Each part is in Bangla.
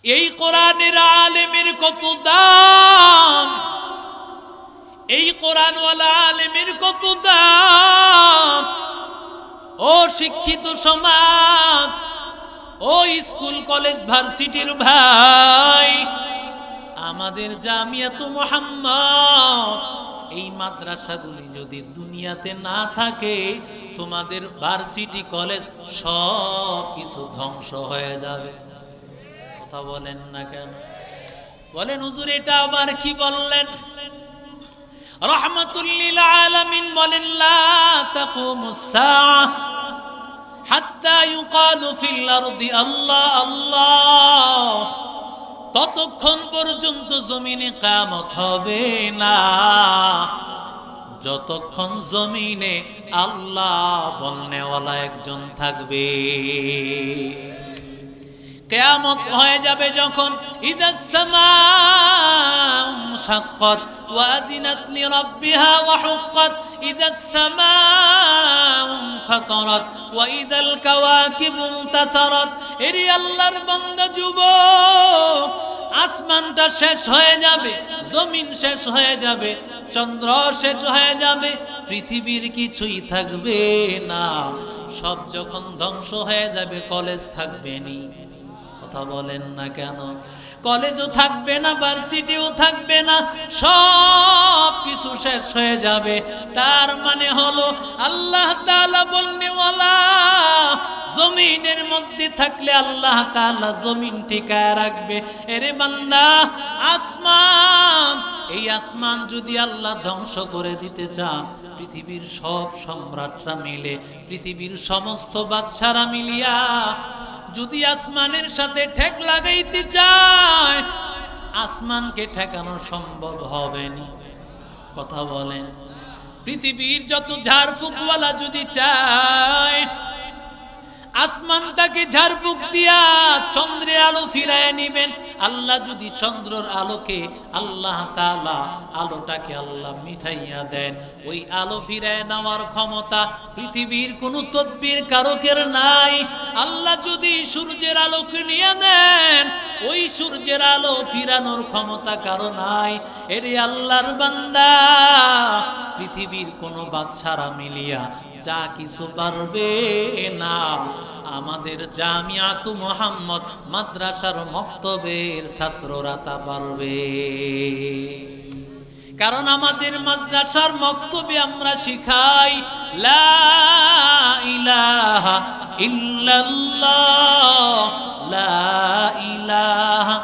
এই কোরআনের আলেমের কত দাম, এই কোরআনওয়ালা আলেমের কত দাম। ও শিক্ষিত সমাজ, ও স্কুল কলেজ ভার্সিটির ভাই, আমাদের জামিয়াতুল মুহাম্মদ এই মাদ্রাসাগুলি যদি দুনিয়াতে না থাকে, তোমাদের ভার্সিটি কলেজ সব কিছু ধ্বংস হয়ে যাবে। কথা বলেন না কেন? বলেন হুজুর এটা আবার কি বললেন? রাহমাতুল লিল আলামিন বলেন লা তাকুমুস সাআহ হাত্তা ইউকালু ফিল আরদি আল্লাহ আল্লাহ। ততক্ষণ পর্যন্ত জমিনে কিয়ামত হবে না যতক্ষণ জমিনে আল্লাহ বলনেওয়ালা একজন থাকবে। কিয়ামত হয়ে যাবে যখন ইযাস সামাউ শাক্কাত ওয়া আযিনাত লিরাব্বিহা ওয়া হুক্কাত, ইযাস সামাউ ফাতারাত ওয়া ইযাল কাওয়াকিবু ইনতাসারাত। এরে আল্লাহর বান্দা যুবক, আসমানটা শেষ হয়ে যাবে, জমিন শেষ হয়ে যাবে, চন্দ্র শেষ হয়ে যাবে, পৃথিবীর কিছুই থাকবে না। সব যখন ধ্বংস হয়ে যাবে, কলেজ থাকবে নি। কথা বলেন না কেন? কলেজও থাকবে না, ভার্সিটিও থাকবে না, সব কিছু শেষ হয়ে যাবে। তার মানে হলো আল্লাহ তাআলা বলনেওয়ালা জমিনের মধ্যে থাকলে আল্লাহ তাআলা জমিন টিকায় রাখবে। এরে বান্দা, আসমান, এই আসমান যদি আল্লাহ ধ্বংস করে দিতে চান, পৃথিবীর সব সম্রাটরা মিলে, পৃথিবীর সমস্ত বাদশারা মিলিয়া যদি আসমানের সাথে ঠেক লাগাইতে চায়, আসমানকে ঠেকানো সম্ভব হবে না। কথা বলেন? পৃথিবীর যত ঝাড়ফুঁকওয়ালা যদি চায়, আসমানটাকে ঝাড়ফুঁক দিয়া চন্দ্রের আলো ফিরায় নিবেন। আল্লাহ যদি চন্দ্রের আলোকে, আল্লাহ তাআলা আলোটাকে আল্লাহ মিঠাইয়া দেন, ওই আলো ফিরায় নেওয়ার ক্ষমতা পৃথিবীর কোনো তদবির কারকের নাই। আল্লাহ যদি সূর্যের আলোকে নিয়ে নেন, ওই সূর্যের আলো ফিরানোর ক্ষমতা কারো নাই। এরে আল্লাহর বান্দা, পৃথিবীর কোনো বাদশারা মিলিয়া যা কিছু পারবে না, আমাদের জামিয়াতুল মুহাম্মদ মাদ্রাসার মক্তবের ছাত্ররা তা পারবে। কারণ আমাদের মাদ্রাসার মক্তবে আমরা শিখাই লা ইলাহা ইল্লাল্লাহ, লা ইলাহা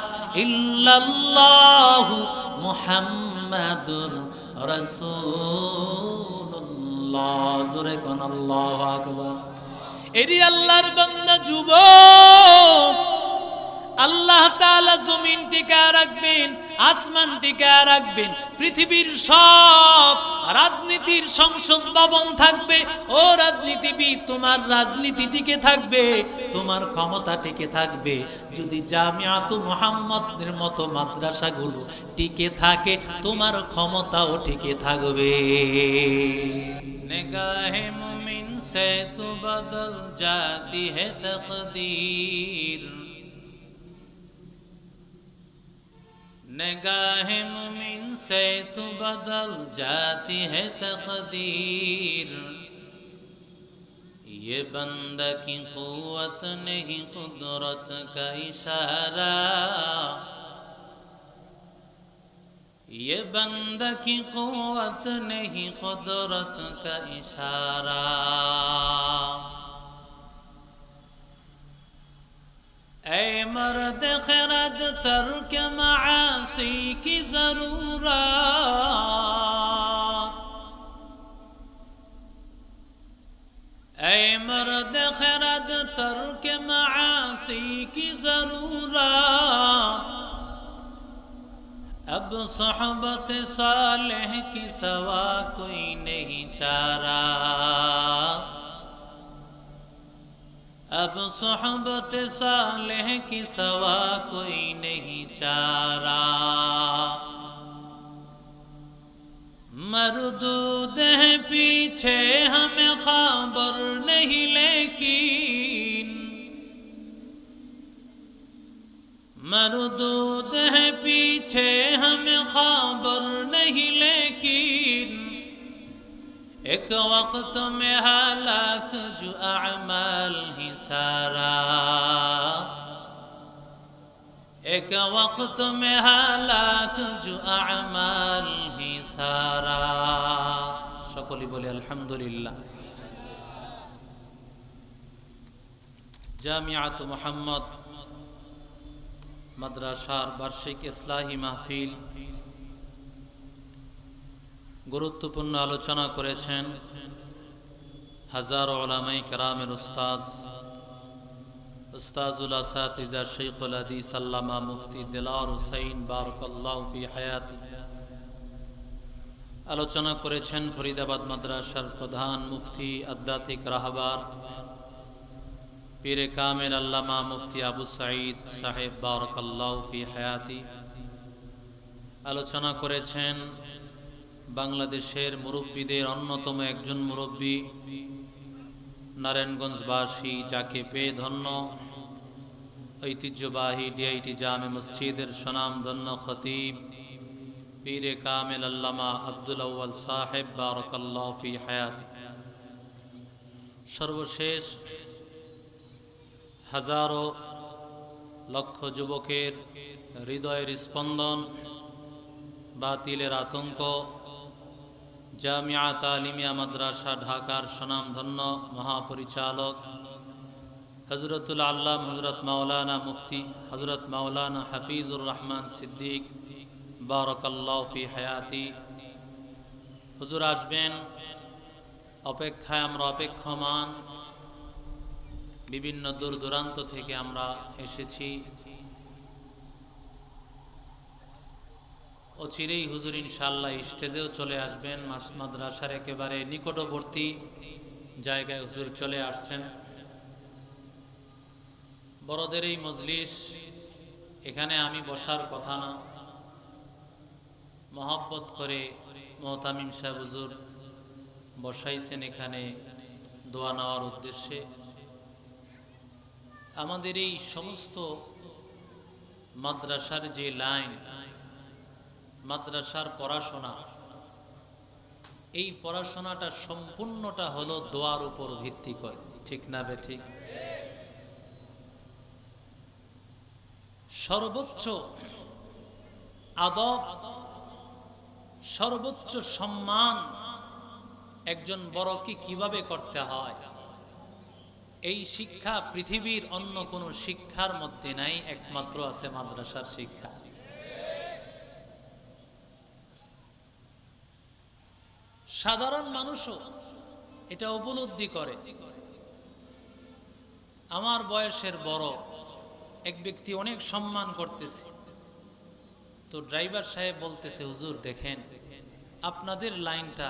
ইল্লাল্লাহু মুহাম্মাদুর রাসূলুল্লাহ। জোরে কোন আল্লাহু আকবার। এরি আল্লাহর বান্দা যুবক, আল্লাহ তাআলা জমিন টিকায় রাখবেন, আসমান টিকায় রাখবেন, পৃথিবীর সব রাজনীতির সংসদ ভবন থাকবে। ও রাজনীতিবিদ, তোমার রাজনীতি টিকে থাকবে, তোমার ক্ষমতা টিকে থাকবে যদি জামিয়াতুল মুহাম্মদের মতো মাদ্রাসাগুলো টিকে থাকে, তোমার ক্ষমতাও টিকে থাকবে। নিগাহে মুমিন সে তো বদল জাতি হে তকদীর, निगाह मुमिन से तो बदल जाती है तकदीर। ये बंदा की कुव्वत नहीं कुदरत का इशारा, ये बंदा की कुव्वत नहीं कुदरत का इशारा। ऐ मर्द खरद तर्क मासी की जरूरत, ऐ मर्द खरद तर्क मासी की जरूरत। अब सोहबत सालेह की सवा कोई नहीं चारा, अब सोहबत सालेह की सवा कोई नहीं चारा। मरदूद है पीछे हमें खबर नहीं, लेकिन मरदूद है पीछे हमें खबर नहीं, लेकिन एक वक्त में हलाक जो अमाल ही सारा, एक वक्त में हलाक जो अमाल ही सारा। সকলেই বলি আলহামদুলিল্লাহ। জামিআত মুহাম্মদ মাদ্রাসার বার্ষিক ইসলাহি মাহফিল গুরুত্বপূর্ণ আলোচনা করেছেন হাজারো উলামায়ে কেরামের উস্তাজুল আসাতিজা শেখুল হাদিস আল্লামা মুফতি দিলওয়ার হুসাইন বারাকাল্লাহু ফি হায়াতি। আলোচনা করেছেন ফরিদাবাদ মাদ্রাসার প্রধান মুফতি আধ্যাত্মিক রাহবার পীরে কামেল আল্লামা মুফতি আবু সাঈদ সাহেব বারাকাল্লাহু ফি হায়াতি। আলোচনা করেছেন বাংলাদেশের মুরব্বীদের অন্যতম একজন মুরব্বী, নারায়ণগঞ্জবাসী, যাকে পেয়ে ধন্য, ঐতিহ্যবাহী ডিআইটি জামে মসজিদের স্বনামধন্য খতিব পীরে কামেল আল্লামা আব্দুল আউয়াল সাহেব বারাকাল্লাহু ফি হায়াতি। সর্বশেষ হাজারো লক্ষ যুবকের হৃদয়ের স্পন্দন, বাতিলের আতঙ্ক, জামিয়া তালিমিয়া মাদ্রাসা ঢাকার স্বনামধন্য মহাপরিচালক হযরতুল আল্লামা হযরত মাওলানা মুফতি হযরত মাওলানা হাফিজুর রহমান সিদ্দিক বারাকাল্লাহু ফি হায়াতি। হুজুর আসবেন, অপেক্ষায় আমরা অপেক্ষমান। বিভিন্ন দূর দূরান্ত থেকে আমরা এসেছি। অচিরেই হুজুর ইনশাআল্লাহ স্টেজেও চলে আসবেন। মাদ্রাসার একেবারে নিকটবর্তী জায়গায় হুজুর চলে আসছেন। বড়দের এই মজলিস, এখানে আমি বসার কথা না, মহব্বত করে মোহতামিম সাহেব হুজুর বসাইছেন এখানে দোয়া নেওয়ার উদ্দেশ্যে। আমাদের এই সমস্ত মাদ্রাসার যে লাইন, মাদ্রাসার পড়াশোনা, এই পড়াশোনাটা সম্পূর্ণটা হলো দোয়ার উপর ভিত্তি করে, ঠিক না বেঠিক? সর্বোচ্চ আদব, সর্বোচ্চ সম্মান একজন বড়কে কিভাবে করতে হয়, এই শিক্ষা পৃথিবীর অন্য কোনো শিক্ষার মধ্যে নাই, একমাত্র আছে মাদ্রাসার শিক্ষা। সাধারণ মানুষও এটা উপলব্ধি করে। আমার বয়সের বড় এক ব্যক্তি অনেক সম্মান করতেছে, তো ড্রাইভার সাহেব বলতেছে, হুজুর দেখেন আপনাদের লাইনটা,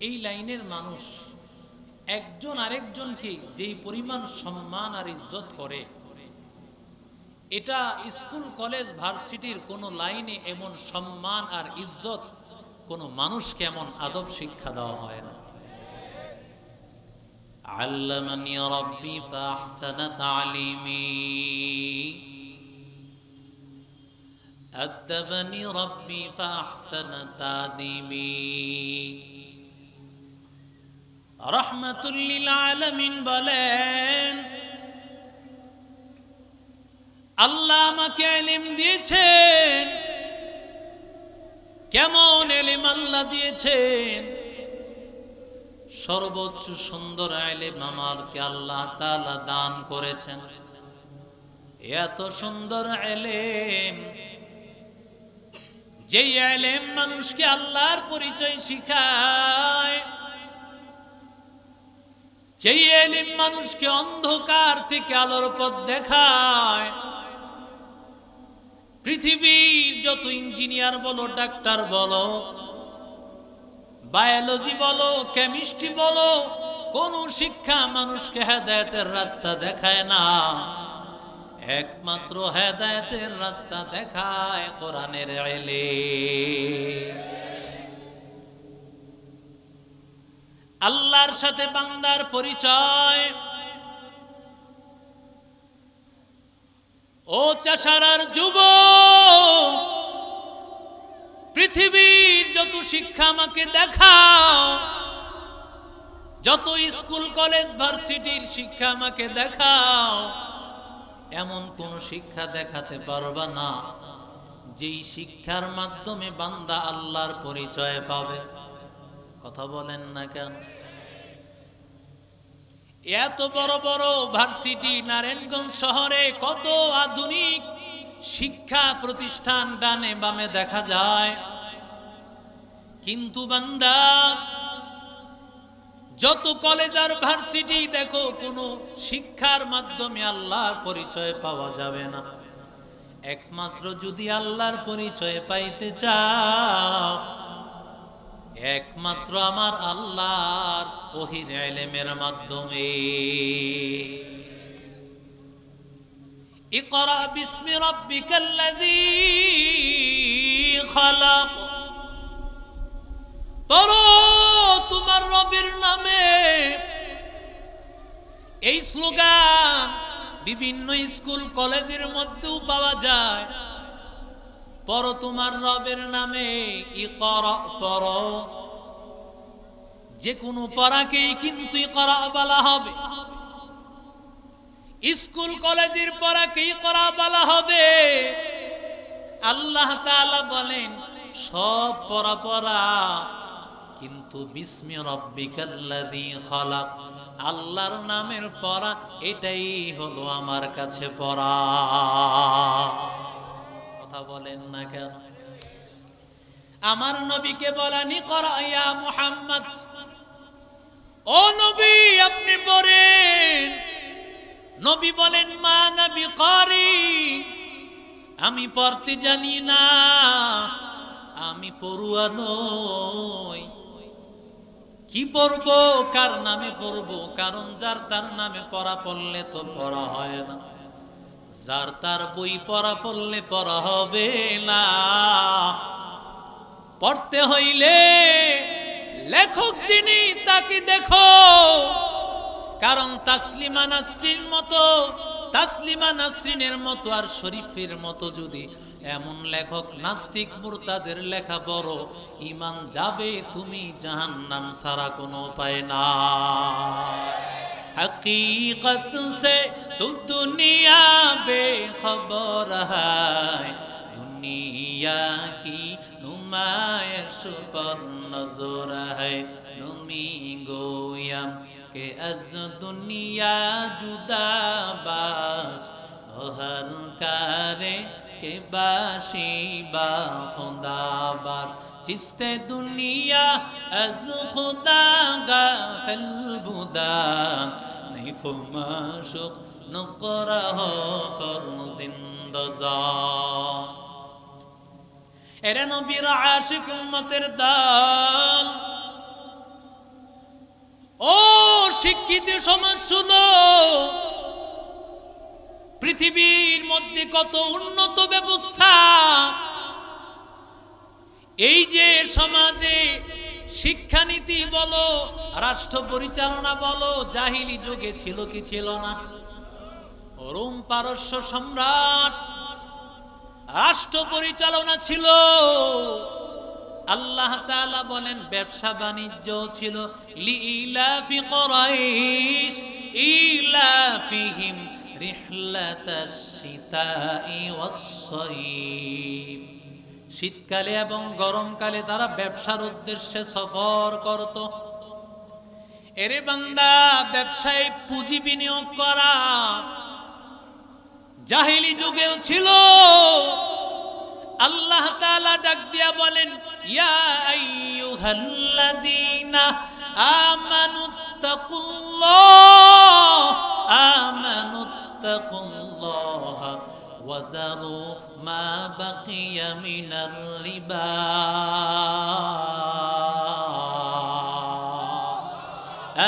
এই লাইনের মানুষ একজন আরেকজনকে যেই পরিমাণ সম্মান আর ইজ্জত করে, এটা স্কুল কলেজ ভার্সিটির কোন লাইনে এমন সম্মান আর ইজ্জত কোন মানুষকে এমন আদব শিক্ষা দেওয়া হয় না। আল্লামানি রাব্বি ফাহসানা তালিমি, আদাবানি রাব্বি ফাহসানা তাদিমি। রাহমাতুল লিল আলামিন বলেন, আল্লাহ আমাকে ইলম দিয়েছেন। কেমন ইলম আল্লাহ দিয়েছেন? সর্বোচ্চ সুন্দর ইলম আমাকে আল্লাহ তাআলা দান করেছেন। এত সুন্দর ইলম, যে ইলম মানুষকে আল্লাহর পরিচয় শিখায়, যে ইলম মানুষকে অন্ধকার থেকে আলোর পথ দেখায়। পৃথিবীর যত ইঞ্জিনিয়ার বলো, ডাক্তার বলো, বায়োলজি বলো, কেমিস্ট্রি বলো, কোন শিক্ষা মানুষকে হেদায়েতের রাস্তা দেখায় না। একমাত্র হেদায়েতের রাস্তা দেখায় কোরআনের ইলম। আল্লাহর সাথে বান্দার পরিচয়, ও চাষারার যুবক, পৃথিবীর যত শিক্ষা আমাকে দেখাও, যত স্কুল কলেজ ভার্সিটির শিক্ষা আমাকে দেখাও, এমন কোন শিক্ষা দেখাতে পারবা না যেই শিক্ষার মাধ্যমে বান্দা আল্লাহর পরিচয় পাবে। কথা বলেন না কেন? এত বড় বড় ভার্সিটি নারায়ণগঞ্জ শহরে কত আধুনিক শিক্ষা প্রতিষ্ঠান ডানে বামে দেখা যায়, কিন্তু বান্দা যত কলেজ আর ভার্সিটি দেখো, কোনো শিক্ষার মাধ্যমে আল্লাহর পরিচয় পাওয়া যাবে না। একমাত্র যদি আল্লাহর পরিচয় পাইতে চাও, একমাত্র আমার আল্লাহর ওহীর ইলমের মাধ্যমে। ইকরা বিসমি রাব্বিকাল্লাযী খালাক, পড়ো তোমার রবের নামে। এই স্লোগান বিভিন্ন স্কুল কলেজের মধ্যেও পাওয়া যায়। পড়ো তোমার রবের নামে, ইকরা পড়ো। যে কোনো পড়াকেই কিন্তু ইকরা বলা হবে। স্কুল কলেজের পড়াকে ইকরা বলা হবে। আল্লাহ তাআলা বলেন সব পড়া পড়া, কিন্তু বিসমি রাব্বিকাল্লাযী খালাক, আল্লাহর নামের পড়া, এটাই হলো আমার কাছে পড়া। কথা বলেন না কেন? আমার নবীকে বলেন ইকরা ইয়া মুহাম্মদ, ও নবী আপনি পড়েন। নবী বলেন মা নবী কারি, আমি পড়তে জানি না, আমি পড়ুয়া নই। কি পড়বো, কার নামে পড়বো? কারণ যার তার নামে পড়া পড়লে তো পড়া হয় না, যার তার বই পড়া পড়লে পড়া হবে না। পড়তে হইলে লেখক যিনি তাকে দেখো, কারণ তাসলিমা নাসরিনের মতো আর শরীফের মতো যদি এমন লেখক নাস্তিক মুরতাদের লেখা বড়, ঈমান যাবে তুমি জাহান্নাম ছাড়া কোনো উপায় না। हकीकत से तू दुनिया बेखबर है, दुनिया की नुमाइश पर नजर है। नुमी गोयम के अज दुनिया जुदा बाश, हर कारे के बाशी बा खुदा बाश। जिसते दुनिया अज खुदा गाफिल बुदा, नहीं को माशुक नुकरा हो पर जिंदजा। এরা নবীর আশিক উম্মতের দল। ও শিক্ষিত সমাজ শুনো, পৃথিবীর মধ্যে কত উন্নত ব্যবস্থা। এই যে সমাজে শিক্ষানীতি বলো, রাষ্ট্র পরিচালনা বলো, জাহিলি যুগে ছিল কি ছিল না? রোম পারস্য সম্রাট রাষ্ট্র পরিচালনা ছিল। আল্লাহ তাআলা বলেন ব্যবসা বাণিজ্য ছিল। লিইলাফি কুরাইশ ইলাফিহিম রিহলাতাশ শিতাই ওয়াস-সাইফ, শীতকালে এবং গরমকালে তারা ব্যবসার উদ্দেশ্যে সফর করত। এরে বান্দা, ব্যবসায় পুঁজি বিনিয়োগ করা জাহিলি যুগেও ছিল। আল্লাহ তাআলা ডাক দিয়া বলেন ইয়া আইয়ুহাল্লাযীনা আমানুত্তাকুল্লাহ ওয়া যারু মা বাকিয়া মিনার রিবা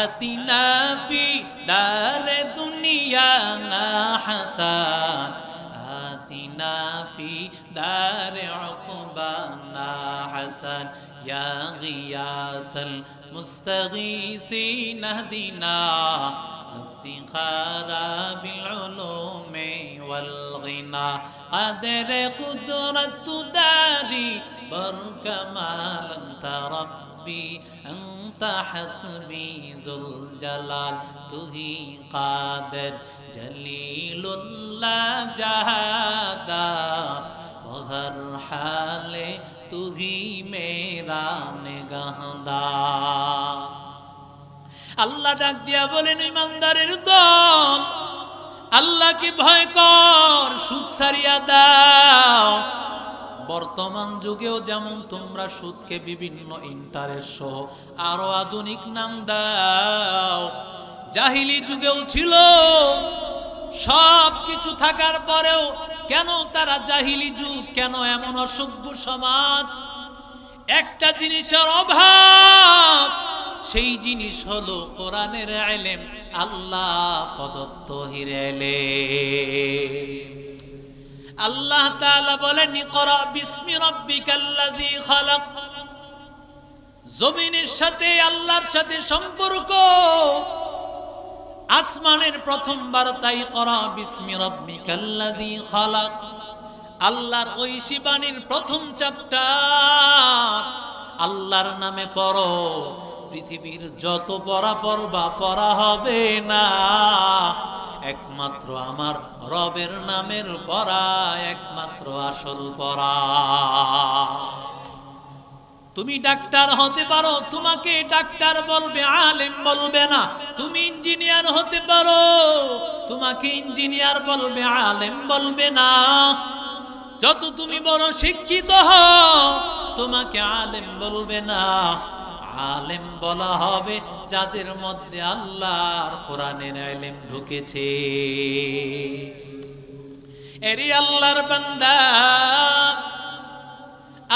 আতিনা ফি দারে দুনিয়া না হাসান, আতিনা ফি দারে উকবানা হাসান। ইয়া গিয়াসাল মুস্তাগীসিন ইহদিনা ইফতিখারা বিল উলুমি ওয়াল গিনা কাদের কুদরত দারি বরকামাল আনতা রব্বি আনতা হাসবি যুল জালাল তুহি কাদের জলিলুল্লাহ জাহাদার হর হালে তুহি মেরা নিগাহদার। আল্লাহ ডাক দিয়া বলেন, ইমানদারের দল, আল্লাহকে ভয় কর, সুদ ছাড়িয়া দাও। বর্তমান যুগেও যেমন তোমরা সুদকে বিভিন্ন ইন্টারেস্ট সহ আরো আধুনিক নাম দাও, জাহিলি যুগেও ছিল। সব কিছু থাকার পরেও কেন তারা জাহিলি যুগ, কেন এমন অসভ্য সমাজ? একটা জিনিসের অভাব, সেই জিনিস হলো কোরআনের ইলম, আল্লাহ প্রদত্ত ইলম। আল্লাহ তাআলা বলেন, ইকরা বিসমি রাব্বিকাল্লাযী খালাক। জমিনের সাথে আল্লাহর সাথে সম্পর্ক। আসমানের প্রথম বার্তা ইকরা বিসমি রাব্বিকাল্লাযী খালাক। আল্লাহর ঐশী বাণীর প্রথম চ্যাপ্টার, আল্লাহর নামে পড়ো। পৃথিবীর যত পড়া পড়বা পড়া হবে না, একমাত্র আমার রবের নামের পড়া একমাত্র আসল পড়া। তুমি ডাক্তার হতে পারো, তোমাকে ডাক্তার বলবে, আলেম বলবে না। তুমি ইঞ্জিনিয়ার হতে পারো, তোমাকে ইঞ্জিনিয়ার বলবে, আলেম বলবে না। যত তুমি বড় শিক্ষিত হও, তোমাকে আলেম বলবে না। আলেম বলা হবে যাদের মধ্যে আল্লাহর কোরআনের ইলম ঢুকেছে। এরি আল্লাহর বান্দা,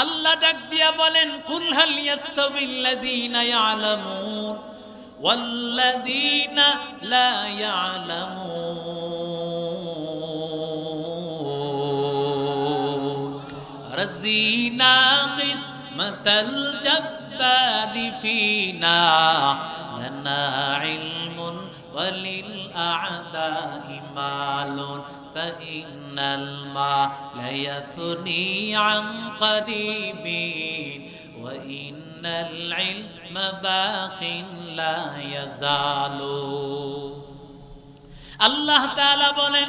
আল্লাহ ডাক দিয়া বলেন, কুল হাল ইয়াস্তাবিল্লাযীনা ইয়ালামুন ওয়াল্লাযীনা লা ইয়ালামুন রাযিনা কিসমাতাল জাব্বারি ফিনা লানা ইলমুন ওয়ালিল আ'দাই মালুন فإن الماء لا يفني عن قريب وإن العلم باق لا يزال। আল্লাহ তাআলা বলেন,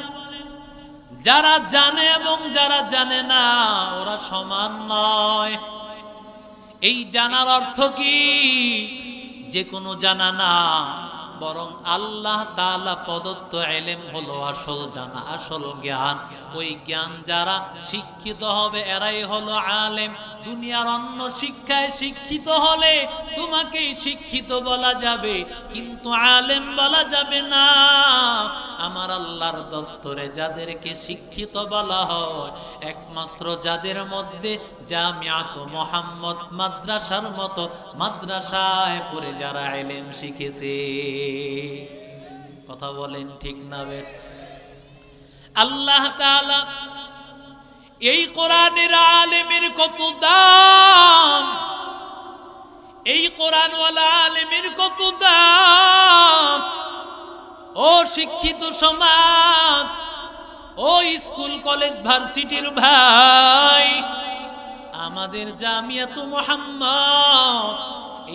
যারা জানে এবং যারা জানে না ওরা সমান নয়। এই জানার অর্থ কি? যে কোনো জানা না, বরং আল্লাহ তাআলা প্রদত্ত ইলম হলো আসল জানা, আসল জ্ঞান। ওই জ্ঞান যারা শিক্ষিত হবে এরাই হলো আলেম। দুনিয়ার অন্য শিক্ষায় শিক্ষিত হলে তোমাকে শিক্ষিত বলা যাবে, কিন্তু আলেম বলা যাবে না। আমার আল্লাহর দপ্তরে যাদেরকে শিক্ষিত বলা হয়, একমাত্র যাদের মধ্যে জামিয়াত মুহাম্মদ মাদ্রাসার মতো মাদ্রাসায় পড়ে যারা ইলম শিখেছে। কথা বলেন ঠিক না বেট? আল্লাহ তাআলা এই কোরআনের আলেমের কত দাম, এই কোরআনওয়ালা আলেমের কত দাম। ও শিক্ষিত সমাজ, ও স্কুল কলেজ ভার্সিটির ভাই, আমাদের জামিয়াত মুহাম্মদ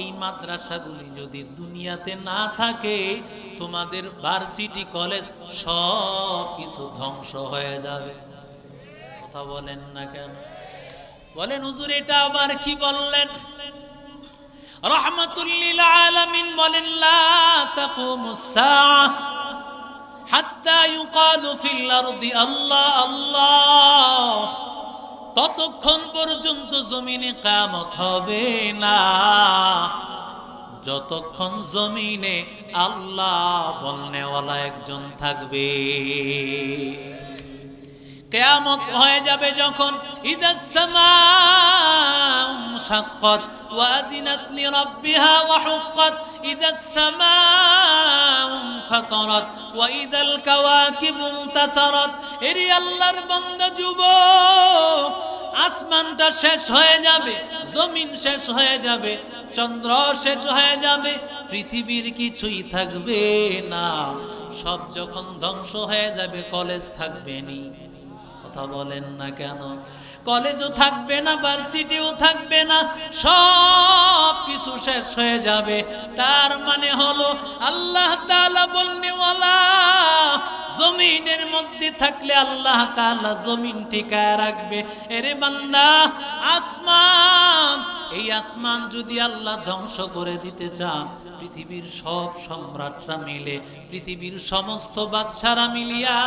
এই মাদ্রাসাগুলি যদি দুনিয়াতে না থাকে, তোমাদের ভার্সিটি কলেজ সব কিছু ধ্বংস হয়ে যাবে। কথা বলেন না কেন? বলেন হুজুর এটা আবার কি বললেন? রাহমাতুল লিল আলামিন বলেন, লা তাকুমুস সাআহ হাত্তা ইউকালু ফিল আরদি আল্লাহ আল্লাহ। ততক্ষণ পর্যন্ত জমিনে কিয়ামত হবে না যতক্ষণ জমিনে আল্লাহ বলনেওয়ালা একজন থাকবে। কিয়ামত হয়ে যাবে যখন ইযাস সামাউ শাক্কাত ওয়া আযিনাত লিরাব্বিহা ওয়া হুক্কাত, ইযাস সামাউ ফাতারাত ওয়া ইযাল কাওয়াকিবু ইনতাসারাত। এরি আল্লাহর বান্দা যুবক, আসমানটা শেষ হয়ে যাবে, জমিন শেষ হয়ে যাবে, চন্দ্র শেষ হয়ে যাবে, পৃথিবীর কিছুই থাকবে না। সব যখন ধ্বংস হয়ে যাবে কলেজ থাকবে নি। কথা বলেন না কেন? কলেজও থাকবে না, ভার্সিটিও থাকবে না, সব কিছু শেষ হয়ে যাবে। তার মানে হলো আল্লাহ তাআলা বলনে ওয়ালা জমিনের মধ্যে থাকলে আল্লাহ তাআলা জমিন টিকায় রাখবে। এরে বান্দা, আসমান, এই আসমান যদি আল্লাহ ধ্বংস করে দিতে চান, পৃথিবীর সব সম্রাটরা মিলে, পৃথিবীর সমস্ত বাদশারা মিলিয়া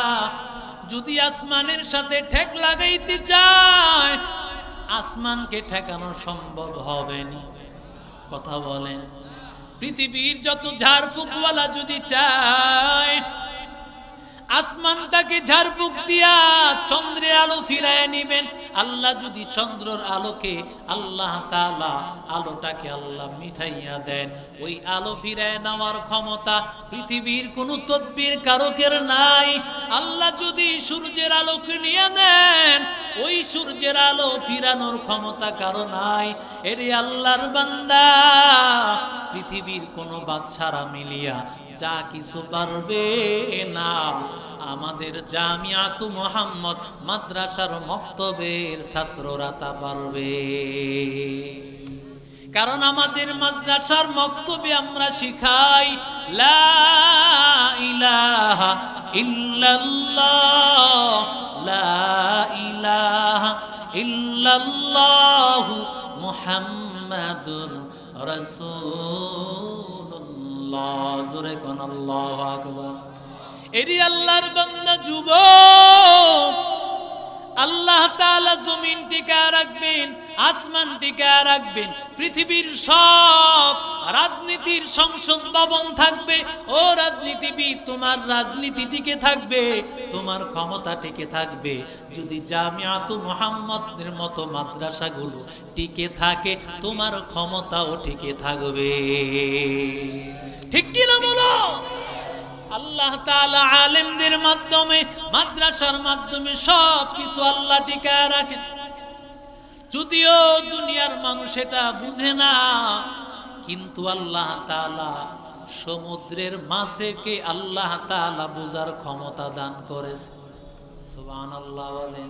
যদি আসমানের সাথে ঠেক লাগাইতে চায়, আসমানকে ঠেকানো সম্ভব হবে না। কথা বলেন? পৃথিবীর যত ঝাড়ফুঁকওয়ালা যদি চায় আসমানটাকে ঝাড়ফুঁক দিয়া চন্দ্রের আলো ফিরায় নিবেন, আল্লাহ যদি চন্দ্রের আলোকে আল্লাহ তাআলা আলোটাকে আল্লাহ মিঠাইয়া দেন, ওই আলো ফিরায় নেওয়ার ক্ষমতা পৃথিবীর কোন তদবির কারকের নাই। আল্লাহ যদি সূর্যের আলোকে নিয়ে নেন, ওই সূর্যের আলো ফিরানোর ক্ষমতা কারো নাই। এরে আল্লাহর বান্দা, পৃথিবীর কোন বাদশারা মিলিয়া যা কিছু পারবে না, আমাদের জামিয়াতু মুহাম্মদ মাদ্রাসার মক্তবের ছাত্ররা তা পারবে। কারণ আমাদের মাদ্রাসার মক্তবে আমরা শিখাই লা ইলাহা ইল্লাল্লাহ, লা ইলাহা ইল্লাল্লাহু মুহাম্মাদুর রাসূলুল্লাহ। জোরে কোন আল্লাহু আকবার। এরি আল্লাহর বান্দা যুবক, আল্লাহ তাআলা জমিন টিকায় রাখবেন, আসমান টিকায় রাখবেন, পৃথিবীর সব রাজনীতির সংসদ ভবন থাকবে। ও রাজনীতিবিদ, তোমার রাজনীতি টিকে থাকবে, তোমার ক্ষমতা টিকে থাকবে যদি জামিয়াতু মুহাম্মদের মতো মাদ্রাসাগুলো টিকে থাকে, তোমার ক্ষমতাও টিকে থাকবে। ঠিক কি না বলো? আল্লাহ তাআলা আলেমদের মাধ্যমে, মাদ্রাসার মাধ্যমে সব কিছু আল্লাহ টিকায় রাখেন। যদিও দুনিয়ার মানুষ এটা বুঝে না, কিন্তু আল্লাহ তাআলা সমুদ্রের মাছকে আল্লাহ তাআলা বোঝার ক্ষমতা দান করেছে। সুবহানাল্লাহ বলেন।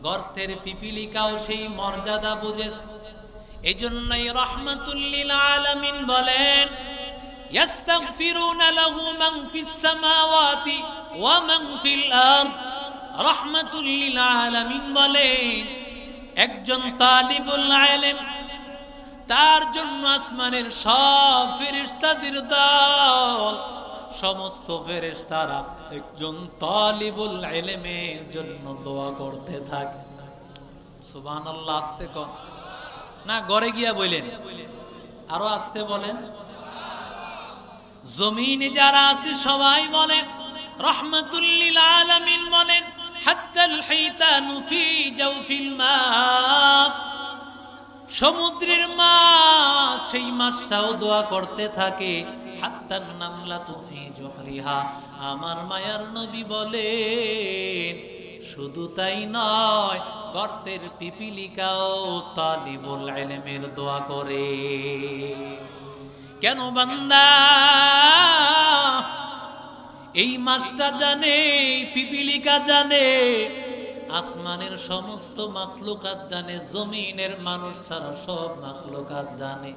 গর্তের পিপিলিকাও সেই মর্যাদা বুঝেছে। এজন্যই রাহমাতুল লিল আলামিন বলেন, ইয়াস্তাগফিরুনা লাহু মান ফিস সামাওয়াতি ওয়া মান ফিল আরদ। রাহমাতুল লিল আলামিন বলেন, একজন তালিবুল ইলম, তার জন্য আসমানের সব ফেরেশতাদের দল, সমস্ত ফেরেশতারা একজন তালিবুল ইলমের জন্য দোয়া করতে থাকে। সুবহানাল্লাহ। আস্তে কর না, ঘরে গিয়া বলেন, আরো আস্তে বলেন। জমিনে যারা আছে সবাই বলেন রাহমাতুল লিল আলামিন বলেন, হাত্তাল হাইতানু ফি জাওফিল মা, সমুদ্রের মাছ, সেই মাছটাও দোয়া করতে থাকে। হাত্তান নামলাতু ফি জুহরিহা, আমার মায়ার নবী বলেন, শুধু তাই নয়, গর্তের পিপিলিকাও তালিবুল ইলমের দোয়া করে। কেন বান্দা? এই মাছটা জানে, পিপিলিকা জানে, আসমানের সমস্ত মাখলুকাত জানে, জমিনের মানুষ ছাড়া সব মাখলুকাত জানে।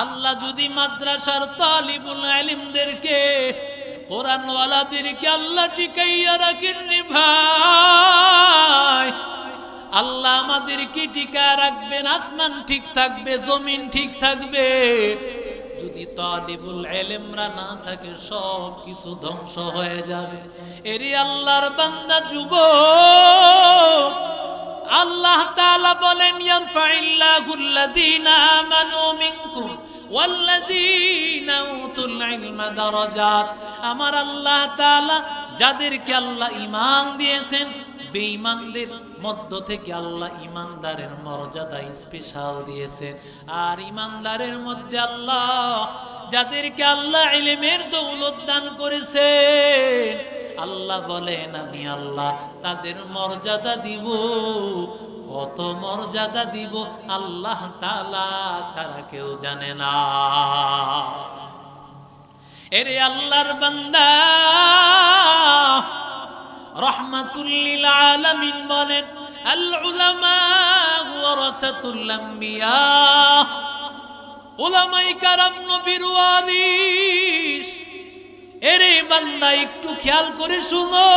আল্লাহ যদি মাদ্রাসার তালিবুল ইলমদেরকে, কোরআনওয়ালাদেরকে আল্লাহ টিকাইয়া রাখেননি ভাই, আল্লাহ আমাদেরকে টিকা রাখবেন। আসমান ঠিক থাকবে, জমিন ঠিক থাকবে। যদি তালিবুল ইলমরা না থাকে, সব কিছু ধ্বংস হয়ে যাবে। এরি আল্লাহর বান্দা যুবক, আল্লাহ তাআলা বলেন, ইয়ারফাইল্লাহুল্লাযীনা আমানু মিনকুম ওয়াল্লাযীনা উতুল ইলমা দারাজাত। আমার আল্লাহ তাআলা যাদেরকে আল্লাহ ঈমান দিয়েছেন, বেঈমানদের মধ্য থেকে আল্লাহ ঈমানদারের মর্যাদা স্পেশাল দিয়েছেন। আর ঈমানদারের মধ্যে আল্লাহ যাদেরকে আল্লাহ ইলমের দৌলত দান করেছেন, আল্লাহ বলেন আমি আল্লাহ তাদের মর্যাদা দিব। কত মর্যাদা দিব আল্লাহ তাআলা ছাড়া কেউ জানে না। এরে আল্লাহর বান্দা, রাহমাতুল লিল আলামিন বলেন, আল উলামা ওয়ারাসাতুল আম্বিয়া, উলামায়ে কেরাম নবীর ওয়ারিস। এরে বান্দা, একটু খেয়াল করে শুনো,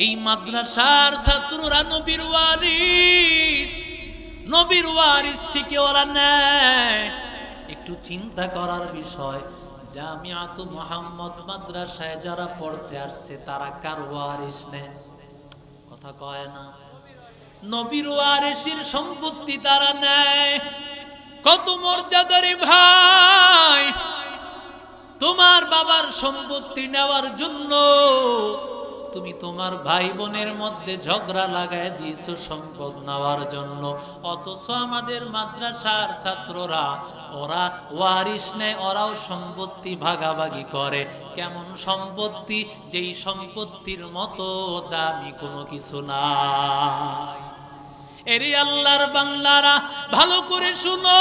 এই মাদ্রাসার ছাত্ররা নবীর ওয়ারিস। নবীর ওয়ারিস থেকে ওরা নেয়। একটু চিন্তা করার বিষয়, জামিয়াতুল মুহাম্মদ মাদ্রাসায় যারা পড়তে আসছে তারা কার ওয়ারিস নেয়? কথা কয় না। নবীর ওয়ারিসের সম্পত্তি তারা নেয়। কত মর্যাদার ভাই! তোমার বাবার সম্পত্তি নেওয়ার জন্য তুমি তোমার ভাই বোনের মধ্যে ঝগড়া লাগায় দিয়েছো সম্পদ নেওয়ার জন্য। অথচ আমাদের মাদ্রাসার ছাত্ররা ওরা ওয়ারিস নেয়, ওরাও সম্পত্তি ভাগাভাগি করে। কেমন সম্পত্তি? যেই সম্পত্তির মতো দামি কোনো কিছু নাই। এরে আল্লাহর বান্দারা, ভালো করে শুনো,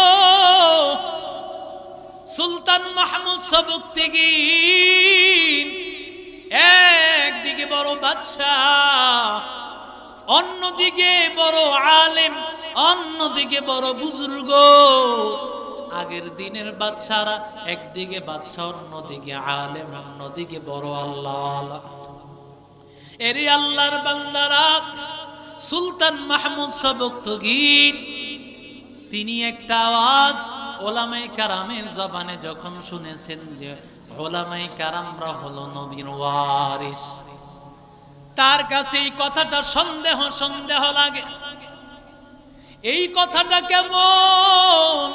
সুলতান মাহমুদ সবকতেগীন একদিকে বড় বাদশাহ, অন্যদিকে বড় আলেম, অন্যদিকে বড় বুজুর্গ। আগের দিনের বাদশারা একদিকে বাদশাহ, অন্যদিকে আলেম, অন্যদিকে বড় আল্লাহ। এরে আল্লাহর বান্দারা, সুলতান মাহমুদ সবকতেগীন তিনি একটা আওয়াজ ওলামায়ে কেরামের জবানে যখন শুনেছেন যে ওলামায়ে কেরামরা হলো নবীর ওয়ারিস, তার কাছে এই কথাটা সন্দেহ সন্দেহ লাগে। এই কথাটা কেমন?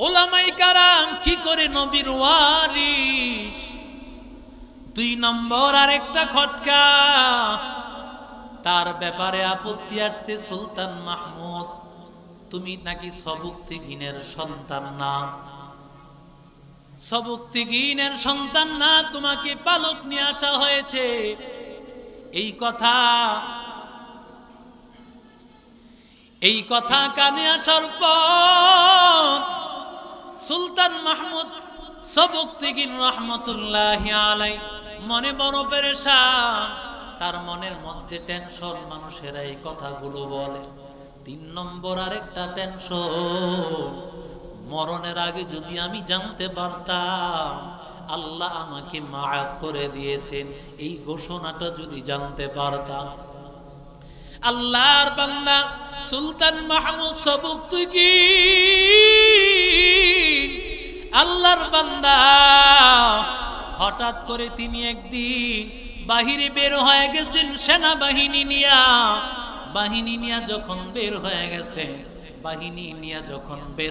ওলামায়ে কেরাম কি করে নবীর ওয়ারিস? 2 নম্বর আরেকটা খটকা, তার ব্যাপারে আপত্তি আসছে। সুলতান মাহমুদ, তুমি নাকি সবকতেগীনের সন্তান না, সবকতেগীনের সন্তান না, তোমাকে পালক নিয়ে আসা হয়েছে। এই কথা কানে আসার পর সুলতান মাহমুদ সবকতেগীন রহমতুল্লাহি আলাইহি মনে বড় পেরেশান। তার মনের মধ্যে টেনশন, মানুষেরা এই কথাগুলো বলে। 3 নম্বর আরেকটা টেনশন, মরণের আগে যদি আমি জানতে পারতাম আল্লাহ আমাকে মাফ করে দিয়েছেন, এই ঘোষণাটা যদি জানতে পারতাম। আল্লাহর বান্দা সুলতান মাহমুদ সবকতেগীন, আল্লাহর বান্দা, হঠাৎ করে তিনি একদিন বাহিরে বের হয়ে গেছেন সেনাবাহিনী নিয়া। বাহিনী নিয়ে যখন বের হয়ে গেছে, বাহিনী নিয়ে যখন বের